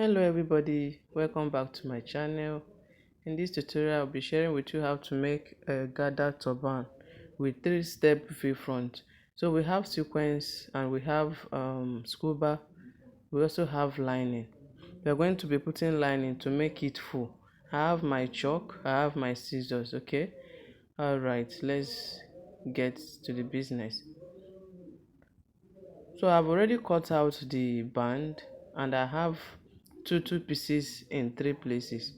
Hello everybody, welcome back to my channel. In this tutorial I'll be sharing with you how to make a gather turban with 3-step v front. So we have sequins and we have scuba. We also have lining. We are going to be putting lining to make it full. I have my chalk, I have my scissors. Okay, all right, let's get to the business. So I've already cut out the band and I have two pieces in 3 places,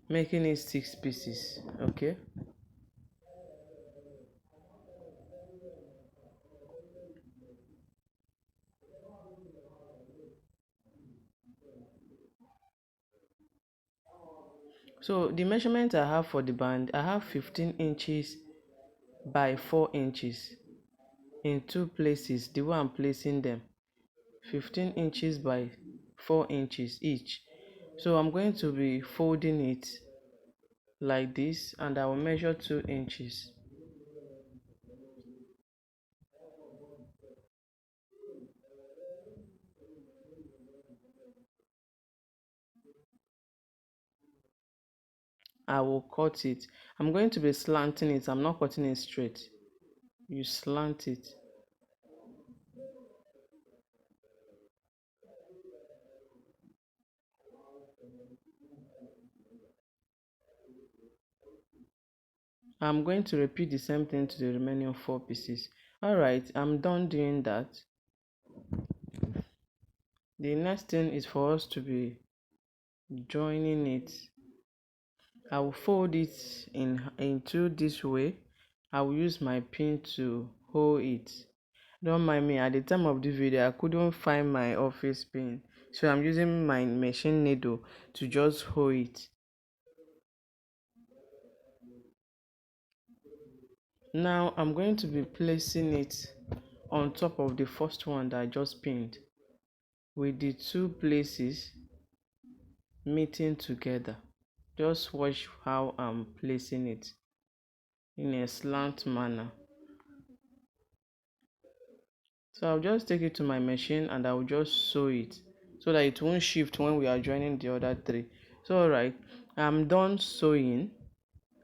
making it 6 pieces. Okay, so the measurement I have for the band, I have 15 inches by 4 inches in 2 places. The way I'm placing them, 15 inches by 4 inches each. So I'm going to be folding it like this and I will measure 2 inches. I will cut it. I'm going to be slanting it. I'm not cutting it straight. You slant it. I'm going to repeat the same thing to the remaining 4 pieces. Alright, I'm done doing that. The next thing is for us to be joining it. I will fold it into this way. I will use my pin to hold it. Don't mind me, at the time of the video I couldn't find my office pin, so I'm using my machine needle to just hold it. Now I'm going to be placing it on top of the first one that I just pinned, with the 2 places meeting together. Just watch how I'm placing it in a slant manner. So I'll just take it to my machine and I'll just sew it so that it won't shift when we are joining the other 3. So alright, I'm done sewing.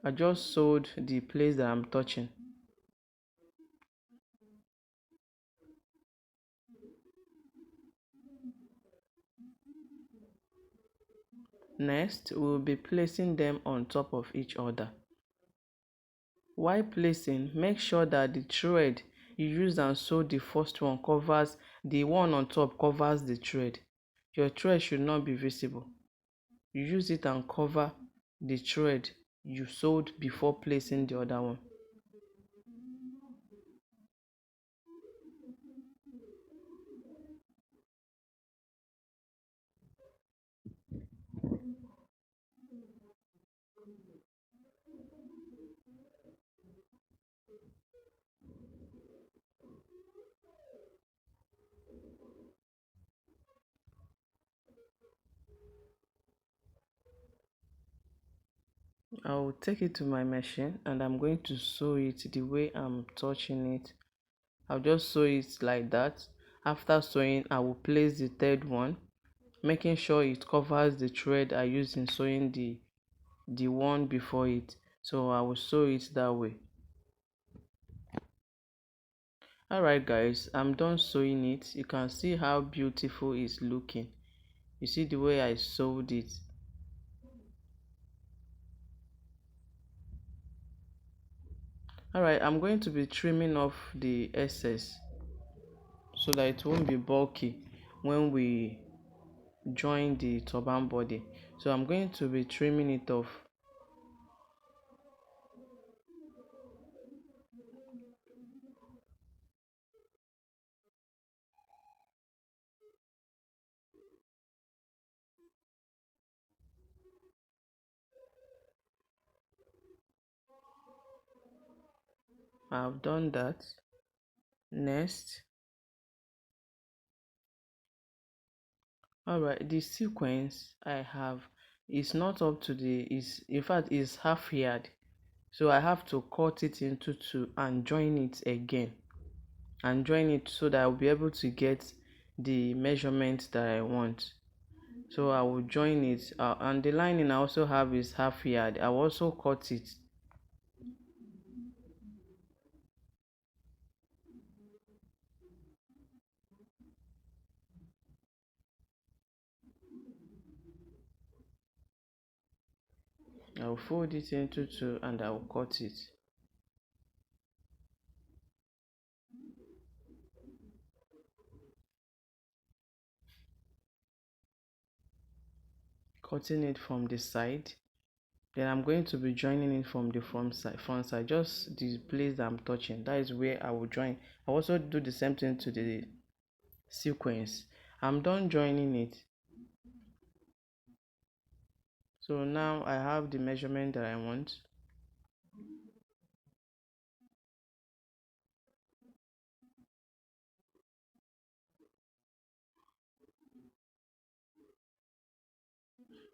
I just sewed the place that I'm touching. Next, we'll be placing them on top of each other. While placing, make sure that the thread you use and sew the first one covers the one on top, covers the thread. Your thread should not be visible. You use it and cover the thread you sewed before placing the other one. I will take it to my machine and I'm going to sew it the way I'm touching it. I'll just sew it like that. After sewing, I will place the third one, making sure it covers the thread I used in sewing the one before it. So I will sew it that way. Alright guys, I'm done sewing it. You can see how beautiful it's looking. You see the way I sewed it. Alright, I'm going to be trimming off the excess so that it won't be bulky when we join the turban body. So I'm going to be trimming it off. I've done that. Next, alright, the sequence I have is not up to the, is in fact is half yard, so I have to cut it into 2 and join it again, and join it so that I'll be able to get the measurement that I want. So I will join it, and the lining I also have is half yard. I will also cut it. I will fold it into two and I will cut it. Cutting it from the side. Then I'm going to be joining it from the front side, just the place that I'm touching. That is where I will join. I also do the same thing to the sequence. I'm done joining it. So now I have the measurement that I want.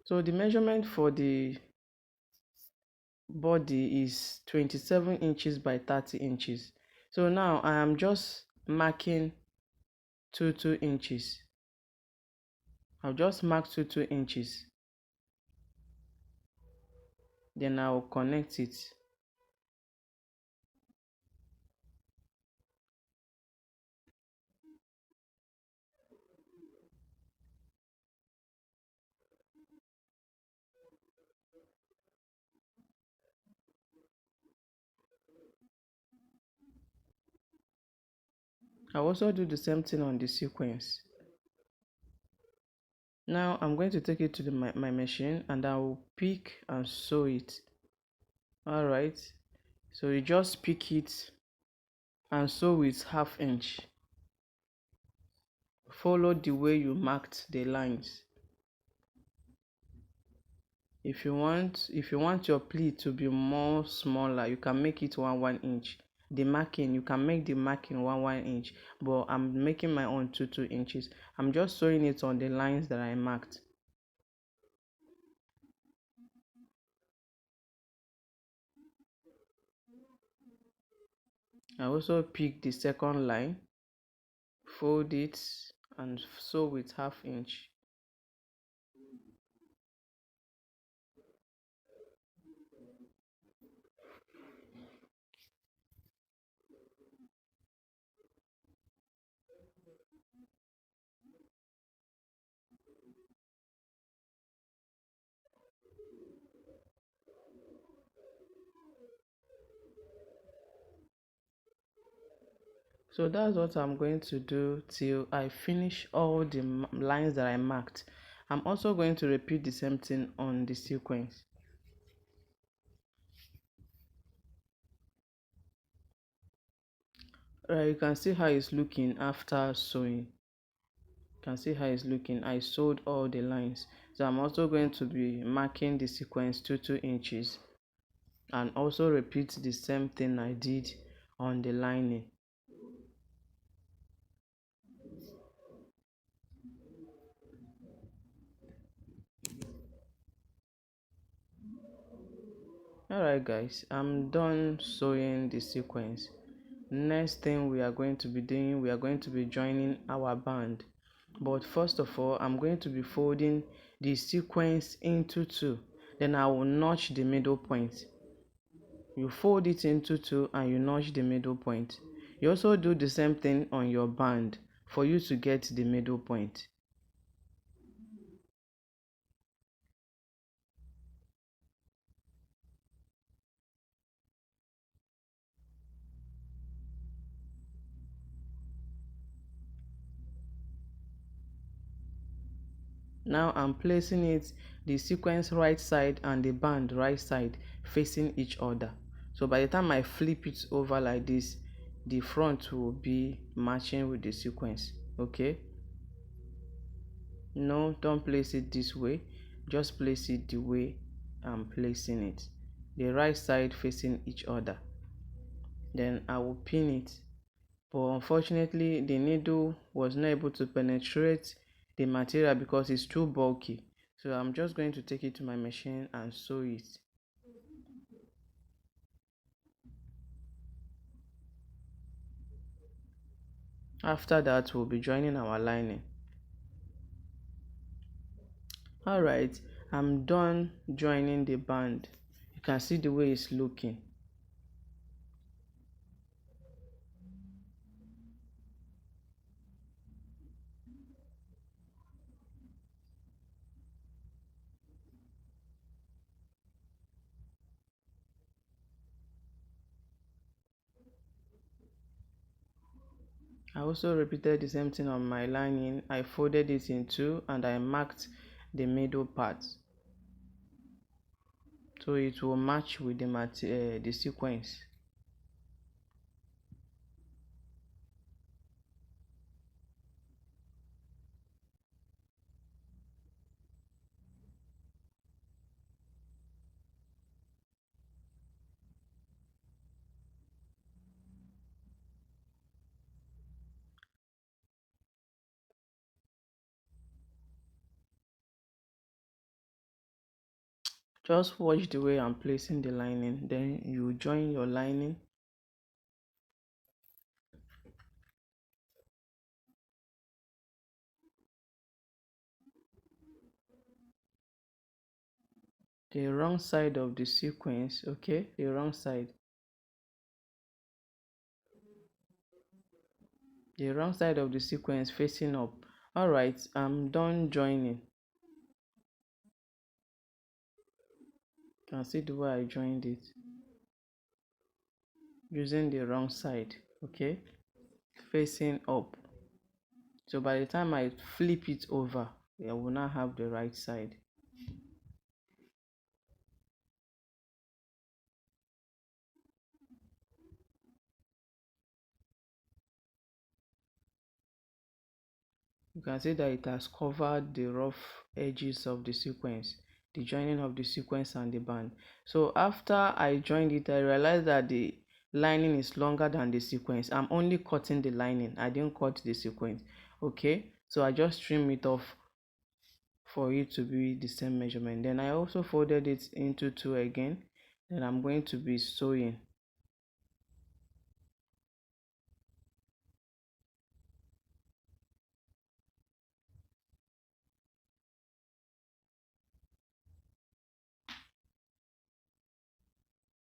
So the measurement for the body is 27 inches by 30 inches. So now I am just marking 2 inches. I'll just mark 2 inches. Then I'll connect it. I'll also do the same thing on the sequence. Now I'm going to take it to my machine and I will pick and sew it. Alright, so you just pick it and sew with half inch. Follow the way you marked the lines. If you want your pleat to be more smaller, you can make it 1 inch. The marking, you can make the marking 1 inch, but I'm making my own 2 inches. I'm just sewing it on the lines that I marked. I also pick the second line, fold it and sew with half inch. So that's what I'm going to do till I finish all the lines that I marked. I'm also going to repeat the same thing on the sequence. You can see how it's looking after sewing. You can see how it's looking. I sewed all the lines. So I'm also going to be marking the sequence to 2 inches and also repeat the same thing I did on the lining. Alright guys, I'm done sewing the sequence. Next thing we are going to be doing, we are going to be joining our band. But first of all, I'm going to be folding the sequence into two. Then I will notch the middle point. You fold it into two and you notch the middle point. You also do the same thing on your band for you to get the middle point. Now I'm placing it, the sequence right side and the band right side facing each other. So by the time I flip it over like this, the front will be matching with the sequence. Okay, no, don't place it this way, just place it the way I'm placing it, the right side facing each other. Then I will pin it, but unfortunately the needle was not able to penetrate the material because it's too bulky. So I'm just going to take it to my machine and sew it. After that, we'll be joining our lining. All right, I'm done joining the band. You can see the way it's looking. I also repeated the same thing on my lining. I folded it in two and I marked the middle part so it will match with the sequence. Just watch the way I'm placing the lining, then you join your lining. The wrong side of the sequence, okay, the wrong side. The wrong side of the sequence facing up. All right, I'm done joining. You can see the way I joined it using the wrong side, okay, facing up. So by the time I flip it over, I will now have the right side. You can see that it has covered the rough edges of the sequence, the joining of the sequence and the band. So after I joined it, I realized that the lining is longer than the sequence. I'm only cutting the lining, I didn't cut the sequence. Okay, so I just trim it off for it to be the same measurement. Then I also folded it into two again. Then I'm going to be sewing.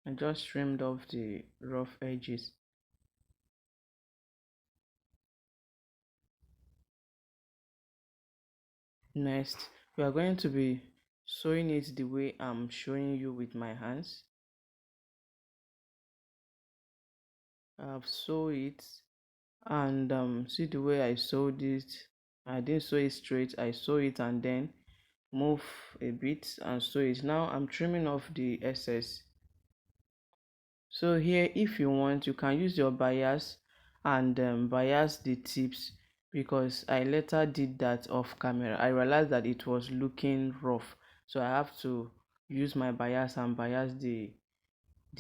I just trimmed off the rough edges. Next, we are going to be sewing it the way I'm showing you with my hands. I've sewed it, and see the way I sewed it. I didn't sew it straight, I sew it and then move a bit and sew it. Now I'm trimming off the excess. So here, if you want, you can use your bias and bias the tips, because I later did that off camera. I realized that it was looking rough, so I have to use my bias and bias the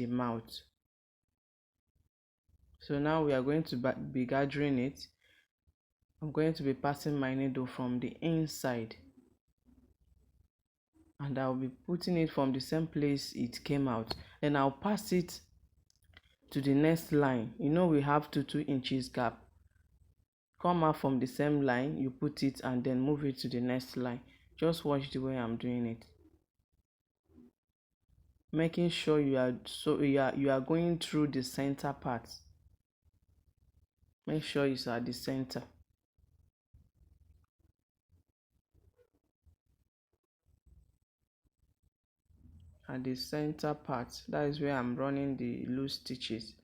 mouth. So now we are going to be gathering it. I'm going to be passing my needle from the inside, and I'll be putting it from the same place it came out. Then I'll pass it to the next line. You know, we have 2 inches gap. Come out from the same line, you put it and then move it to the next line. Just watch the way I'm doing it, making sure you are going through the center part. Make sure it's at the center. At the center part, that is where I'm running the loose stitches.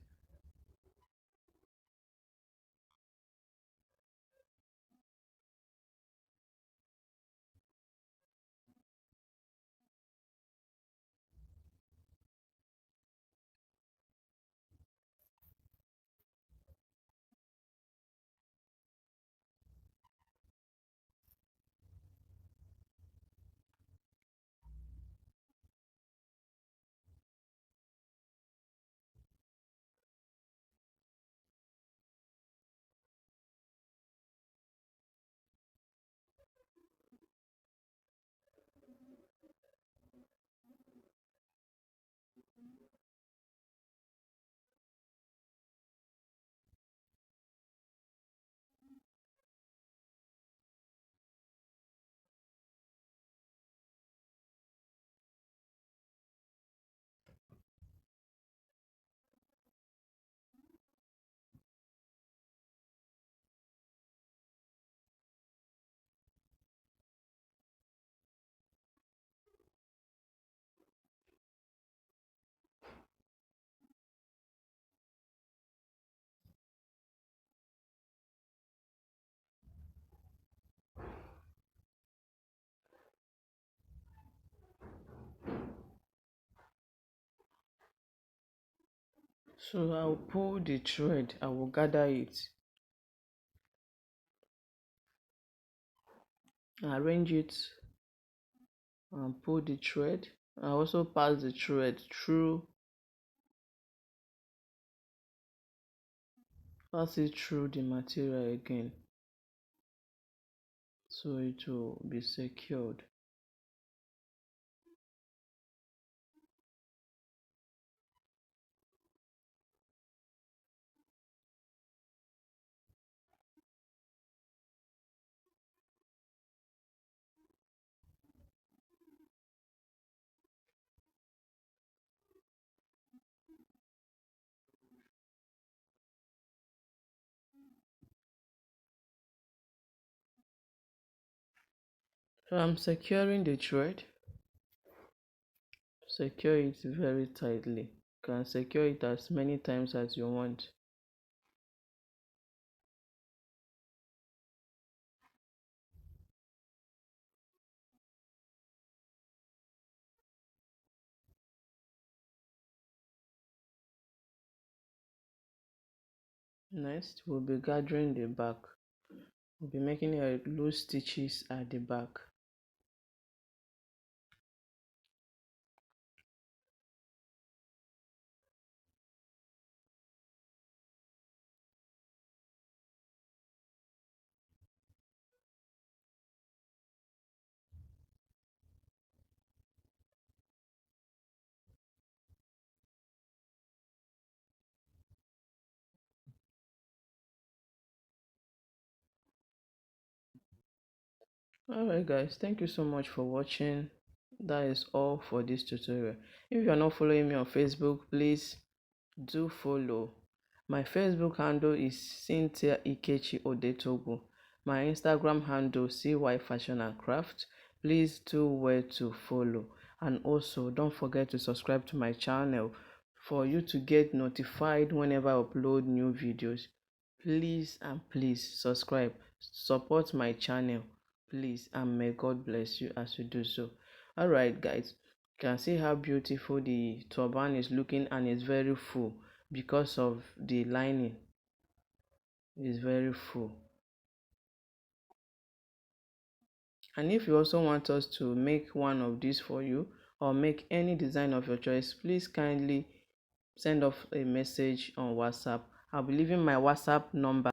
So I'll pull the thread, I will gather it, arrange it, and pull the thread. I also pass the thread through, pass it through the material again, so it will be secured. So I'm securing the thread. Secure it very tightly. You can secure it as many times as you want. Next, we'll be gathering the back. We'll be making a loose stitches at the back. Alright guys, thank you so much for watching. That is all for this tutorial. If you are not following me on Facebook, please do follow. My Facebook handle is Cynthia Ikechi Odetogo. My Instagram handle CY Fashion and Craft. Please do well to follow, and also don't forget to subscribe to my channel for you to get notified whenever I upload new videos. Please and please subscribe, support my channel, please, and may God bless you as you do so. Alright guys, you can see how beautiful the turban is looking, and it's very full because of the lining. It's very full. And if you also want us to make one of these for you, or make any design of your choice, please kindly send off a message on WhatsApp. I'll be leaving my WhatsApp number